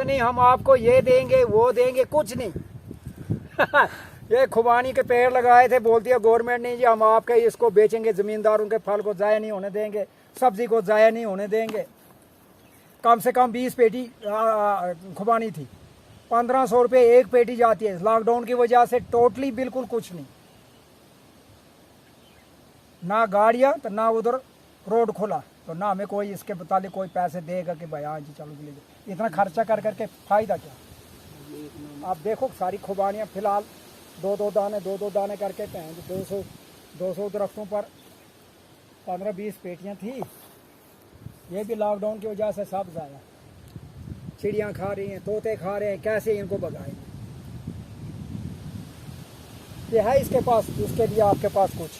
नहीं हम आपको ये देंगे वो देंगे, कुछ नहीं। ये खुबानी के पेड़ लगाए थे, बोलती है गवर्नमेंट नहीं जी हम आपके इसको बेचेंगे, जमींदारों के फल को ज़ाया नहीं होने देंगे, सब्जी को ज़ाया नहीं होने देंगे। कम से कम 20 पेटी खुबानी थी, 1500 रुपये एक पेटी जाती है। लॉकडाउन की वजह से टोटली बिल्कुल कुछ नहीं, ना गाड़ियाँ तो ना उधर रोड खुला, तो ना हमें कोई इसके मुतालिक कोई पैसे देगा कि भाई हाँ जी चलो ले जाओ। इतना खर्चा कर करके फ़ायदा क्या। आप देखो सारी खुबानियाँ फिलहाल दो दो दाने करके 200 दरख्तों पर 15-20 पेटियाँ थी। ये भी लॉकडाउन की वजह से सब ज़ाया। चिड़ियाँ खा रही हैं, तोते खा रहे हैं, कैसे इनको भगाएं। ये है इसके पास, उसके लिए आपके पास कुछ,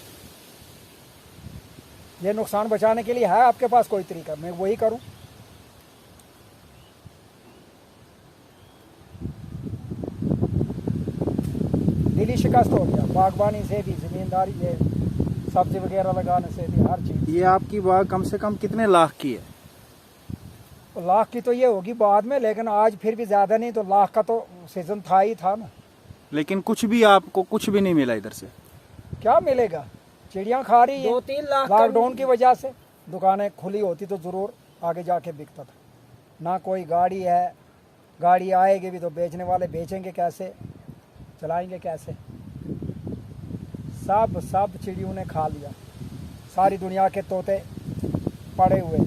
ये नुकसान बचाने के लिए है आपके पास कोई तरीका, मैं वही करूं। दिली शिकस्त हो गया बागबानी से भी, जमींदारी ये सब्जी वगैरह लगाने से भी, हर चीज़। ये आपकी बाग कम से कम कितने लाख की है? लाख की तो ये होगी बाद में, लेकिन आज फिर भी ज़्यादा नहीं, तो लाख का तो सीजन था ही था ना। लेकिन कुछ भी आपको कुछ भी नहीं मिला इधर से? क्या मिलेगा, चिड़ियाँ खा रही है। 2-3 लाख लॉकडाउन की वजह से दुकानें खुली होती तो ज़रूर आगे जाके बिकता था। ना कोई गाड़ी है, गाड़ी आएगी भी तो बेचने वाले बेचेंगे कैसे, चलाएंगे कैसे। सब चिड़ियों ने खा लिया, सारी दुनिया के तोते पड़े हुए।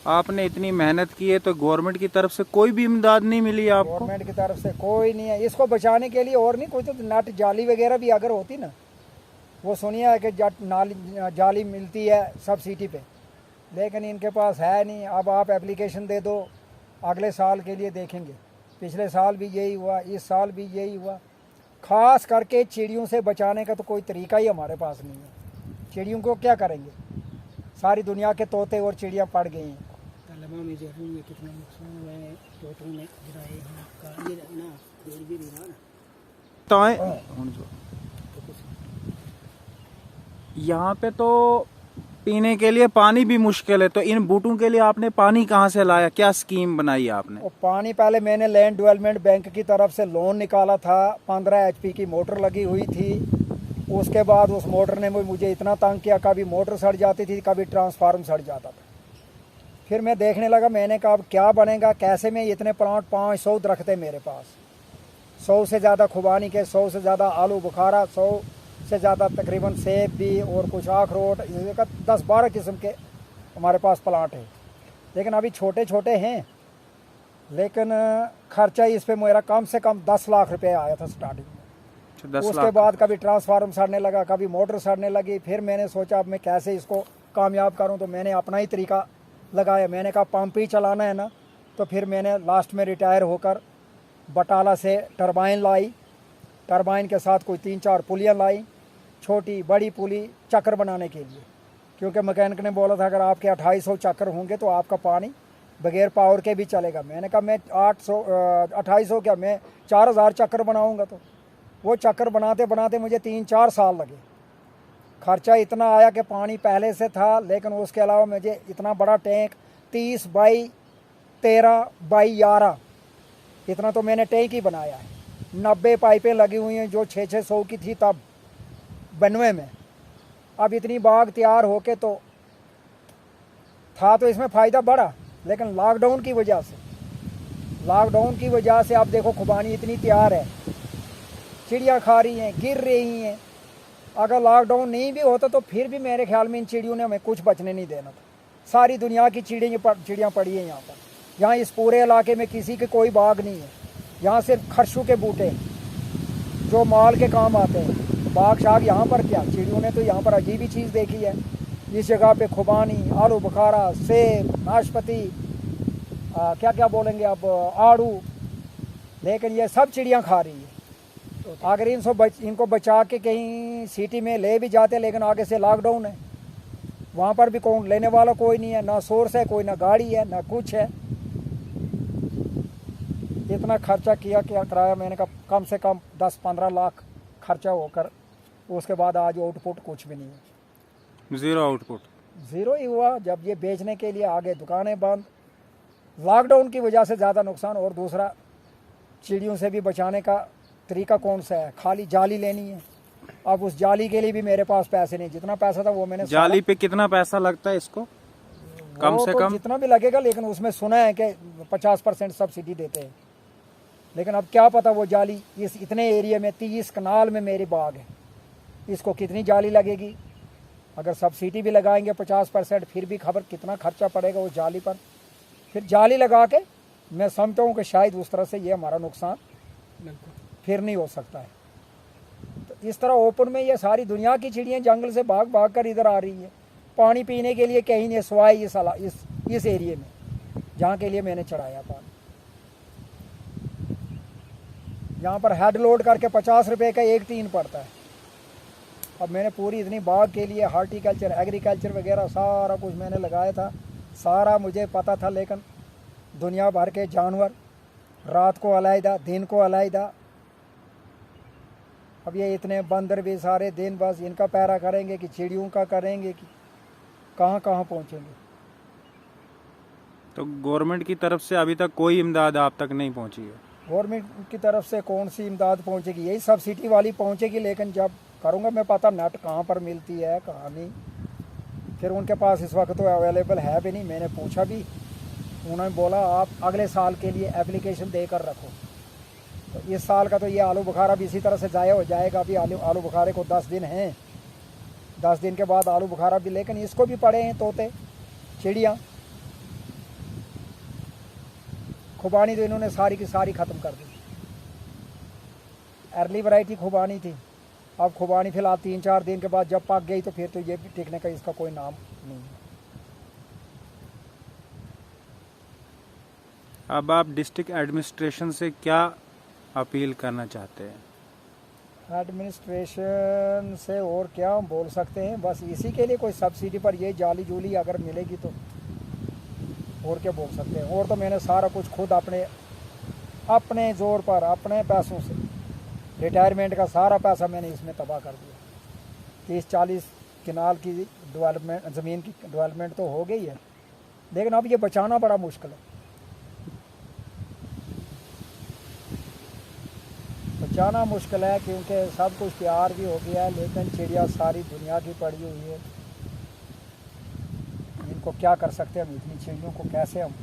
आपने इतनी मेहनत की है तो गवर्नमेंट की तरफ से कोई भी इमदाद नहीं मिली आपको? गवर्नमेंट की तरफ से कोई नहीं है इसको बचाने के लिए, और नहीं कोई, तो नट जाली वगैरह भी अगर होती ना, वो सुनिए है कि जाली मिलती है सब्सिडी पे, लेकिन इनके पास है नहीं। अब आप एप्लीकेशन दे दो, अगले साल के लिए देखेंगे। पिछले साल भी यही हुआ, इस साल भी यही हुआ। ख़ास करके चिड़ियों से बचाने का तो कोई तरीका ही हमारे पास नहीं है। चिड़ियों को क्या करेंगे, सारी दुनिया के तोते और चिड़ियाँ पड़ गई हैं। तलबा में जहरों में कितना नुकसान हुआ है, तोतों ने गिराए हैं का ये ना पेड़ भी नहीं रहा ना। यहाँ पे तो पीने के लिए पानी भी मुश्किल है, तो इन बूटों के लिए आपने पानी कहाँ से लाया, क्या स्कीम बनाई आपने? और पानी पहले मैंने लैंड डेवलपमेंट बैंक की तरफ से लोन निकाला था, 15 HP की मोटर लगी हुई थी। उसके बाद उस मोटर ने मुझे इतना तंग किया, कभी मोटर सड़ जाती थी, कभी ट्रांसफार्मर सड़ जाता था। फिर मैं देखने लगा, मैंने कहा अब क्या बनेगा, कैसे में इतने प्लांट, 500 दरख्त है मेरे पास, 100 से ज़्यादा खुबानी के, 100 से ज़्यादा आलू बुखारा, 100 से ज़्यादा तकरीबन सेब भी और कुछ अखरोट, 10-12 किस्म के हमारे पास प्लांट है। लेकिन अभी छोटे छोटे हैं, लेकिन खर्चा इस पे मेरा कम से कम 10 लाख रुपए आया था स्टार्टिंग में। उसके बाद कभी ट्रांसफार्मर सड़ने लगा, कभी मोटर सड़ने लगी। फिर मैंने सोचा अब मैं कैसे इसको कामयाब करूं, तो मैंने अपना ही तरीका लगाया। मैंने कहा पंप ही चलाना है ना, तो फिर मैंने लास्ट में रिटायर होकर बटाला से टरबाइन लाई, टरबाइन के साथ कोई 3-4 पुलियाँ लाई, छोटी बड़ी पुली चक्कर बनाने के लिए, क्योंकि मैकेनिक ने बोला था अगर आपके 2800 चक्कर होंगे तो आपका पानी बगैर पावर के भी चलेगा। मैंने कहा मैं 2800 क्या, मैं 4000 चक्कर बनाऊंगा। तो वो चक्कर बनाते बनाते मुझे 3-4 साल लगे। खर्चा इतना आया कि पानी पहले से था, लेकिन उसके अलावा मुझे इतना बड़ा टैंक 30 बाई 13 बाई 11 इतना तो मैंने टैंक ही बनाया है। 90 पाइपें लगी हुई हैं जो 600 की थी तब 92 में। अब इतनी बाग तैयार होके तो था, तो इसमें फ़ायदा बढ़ा, लेकिन लॉकडाउन की वजह से आप देखो खुबानी इतनी तैयार है, चिड़ियाँ खा रही हैं, गिर रही हैं। अगर लॉकडाउन नहीं भी होता तो फिर भी मेरे ख्याल में इन चिड़ियों ने हमें कुछ बचने नहीं देना था। सारी दुनिया की चिड़ियाँ पड़ी हैं यहाँ पर। यहाँ इस पूरे इलाके में किसी के कोई बाग नहीं है, यहाँ सिर्फ खरशू के बूटे जो माल के काम आते हैं। बाग शाग यहाँ पर क्या, चिड़ियों ने तो यहाँ पर अजीब ही चीज़ देखी है। इस जगह पे खुबानी, आलू बुखारा, सेब, नाशपाती, क्या क्या बोलेंगे अब, आड़ू, लेकिन ये सब चिड़ियाँ खा रही है। अगर इनको बचा के कहीं सिटी में ले भी जाते, लेकिन आगे से लॉकडाउन है, वहाँ पर भी कौन लेने वाला कोई नहीं है, ना सोर्स है कोई, ना गाड़ी है, ना कुछ है। इतना खर्चा किया क्या कराया, मैंने कहा कम से कम 10-15 लाख खर्चा होकर उसके बाद आज आउटपुट कुछ भी नहीं है। ज़ीरो आउटपुट, ज़ीरो ही हुआ। जब ये बेचने के लिए आगे दुकानें बंद, लॉकडाउन की वजह से ज़्यादा नुकसान। और दूसरा, चिड़ियों से भी बचाने का तरीका कौन सा है? खाली जाली लेनी है। अब उस जाली के लिए भी मेरे पास पैसे नहीं, जितना पैसा था वो मैंने जाली पे कितना पैसा लगता है इसको? कम से तो कम जितना भी लगेगा, लेकिन उसमें सुना है कि 50% सब्सिडी देते हैं। लेकिन अब क्या पता वो जाली इस इतने एरिया में 30 कनाल में मेरी बाग है, इसको कितनी जाली लगेगी। अगर सब्सिडी भी लगाएंगे 50%, फिर भी खबर कितना खर्चा पड़ेगा उस जाली पर। फिर जाली लगा के मैं समझता हूँ कि शायद उस तरह से ये हमारा नुकसान फिर नहीं हो सकता है। तो इस तरह ओपन में ये सारी दुनिया की चिड़ियाँ जंगल से भाग भाग कर इधर आ रही है, पानी पीने के लिए कहीं नहीं, सिवाय इस एरिए में जहाँ के लिए मैंने चढ़ाया पानी। यहाँ पर हेड लोड करके 50 रुपए का एक टीन पड़ता है। अब मैंने पूरी इतनी बाग के लिए हार्टिकल्चर, एग्रीकल्चर वगैरह सारा कुछ मैंने लगाया था, सारा मुझे पता था। लेकिन दुनिया भर के जानवर, रात को अलहदा, दिन को अलहदा। अब ये इतने बंदर भी सारे दिन बस इनका पैरा करेंगे कि चिड़ियों का करेंगे कि कहाँ कहाँ पहुँचेंगे। तो गवर्नमेंट की तरफ से अभी तक कोई इमदाद आप तक नहीं पहुंची है? गवर्नमेंट की तरफ से कौन सी इमदाद पहुँचेगी? यही सब्सिडी वाली पहुँचेगी। लेकिन जब करूँगा मैं पता नेट कहाँ पर मिलती है कहाँ नहीं। फिर उनके पास इस वक्त तो अवेलेबल है भी नहीं। मैंने पूछा भी, उन्होंने बोला आप अगले साल के लिए एप्लीकेशन देकर रखो। तो इस साल का तो ये आलू बुखारा भी इसी तरह से ज़ाया हो जाएगा। अभी आलू बुखारे को 10 दिन हैं, 10 दिन के बाद आलू बुखारा भी। लेकिन इसको भी पड़े हैं तोते, चिड़ियाँ। खुबानी तो इन्होंने सारी की सारी ख़त्म कर दी। अर्ली वैरायटी खुबानी थी, अब खुबानी फिलहाल 3-4 दिन के बाद जब पक गई तो फिर तो ये भी टिकने का इसका कोई नाम नहीं है। अब आप डिस्ट्रिक्ट एडमिनिस्ट्रेशन से क्या अपील करना चाहते हैं? एडमिनिस्ट्रेशन से और क्या हम बोल सकते हैं? बस इसी के लिए कोई सब्सिडी पर ये जाली जूली अगर मिलेगी तो और क्या बोल सकते हैं। और तो मैंने सारा कुछ खुद अपने ज़ोर पर, अपने पैसों से, रिटायरमेंट का सारा पैसा मैंने इसमें तबाह कर दिया। 30-40 कनाल की डेवलपमेंट, ज़मीन की डेवलपमेंट तो हो गई है, लेकिन अब ये बचाना बड़ा मुश्किल है। बचाना मुश्किल है क्योंकि सब कुछ तैयार भी हो गया है, लेकिन चिड़िया सारी दुनिया की पड़ी हुई है। इनको क्या कर सकते हैं हम? इतनी चिड़ियों को कैसे हम